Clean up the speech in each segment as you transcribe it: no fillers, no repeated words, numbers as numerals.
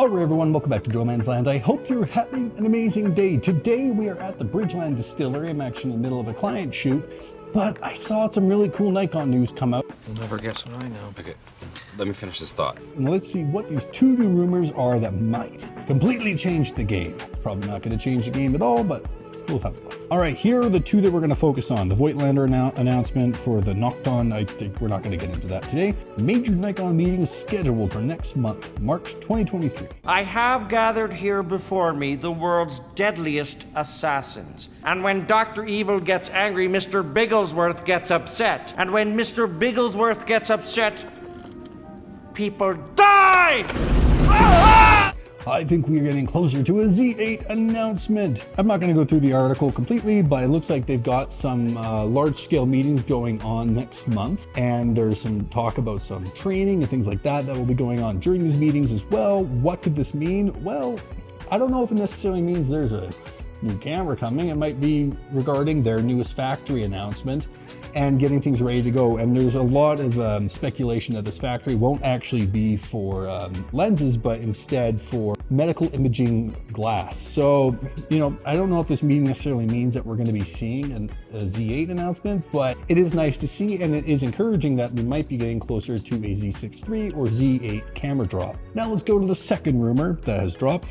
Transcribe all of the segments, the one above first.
Alright everyone, welcome back to Joe Man's Land. I hope you're having an amazing day. Today we are at the Bridgeland Distillery. I'm actually in the middle of a client shoot, but I saw some really cool Nikon news come out. You'll never guess what I know. Okay, let me finish this thought. And let's see what these two new rumors are that might completely change the game. It's probably not going to change the game at all, but we'll have fun. Alright, here are the two that we're going to focus on. The Voigtlander announcement for the Nocton. I think we're not going to get into that today. Major Nikon meetings scheduled for next month, March 2023. I have gathered here before me the world's deadliest assassins. And when Dr. Evil gets angry, Mr. Bigglesworth gets upset. And when Mr. Bigglesworth gets upset, people die! I think we're getting closer to a Z8 announcement. I'm not going to go through the article completely, but it looks like they've got some large-scale meetings going on next month, and there's some talk about some training and things like that that will be going on during these meetings as well. What could this mean? Well, I don't know if it necessarily means there's a new camera coming. It might be regarding their newest factory announcement and getting things ready to go. And there's a lot of speculation that this factory won't actually be for lenses, but instead for medical imaging glass. So, you know, I don't know if this meeting necessarily means that we're going to be seeing a Z8 announcement, but it is nice to see, and it is encouraging that we might be getting closer to a Z6 III or Z8 camera drop. Now let's go to the second rumor that has dropped.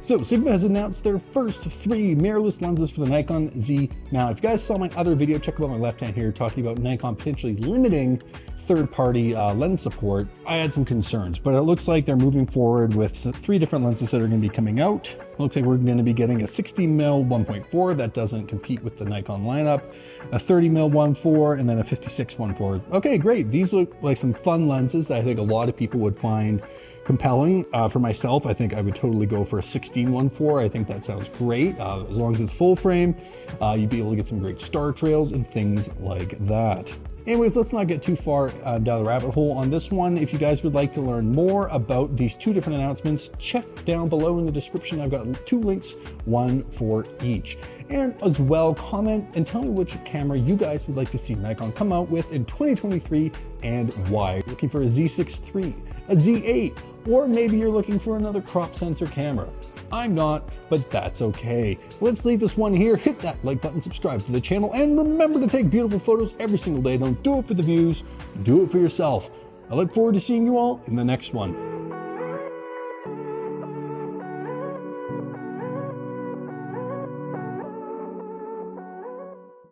So Sigma has announced their first 3 mirrorless lenses for the Nikon Z. Now, if you guys saw my other video, check out my left hand here talking about Nikon potentially limiting third-party lens support. I had some concerns, but it looks like they're moving forward with 3 different lenses that are going to be coming out. It looks like we're going to be getting a 60mm 1.4 that doesn't compete with the Nikon lineup, a 30mm 1.4, and then a 56 1.4. Okay, great. These look like some fun lenses that I think a lot of people would find compelling. For myself, I think I would totally go for a 16 1.4. I think that sounds great. As long as it's full frame, you'd be able to get some great star trails and things like that. Anyways, let's not get too far down the rabbit hole on this one. If you guys would like to learn more about these 2 different announcements, check down below in the description. I've got 2 links, one for each. And as well, comment and tell me which camera you guys would like to see Nikon come out with in 2023 and why. Looking for a Z6 III, a Z8, or maybe you're looking for another crop sensor camera. I'm not, but that's okay. Let's leave this one here. Hit that like button, subscribe to the channel, and remember to take beautiful photos every single day. Don't do it for the views, do it for yourself. I look forward to seeing you all in the next one.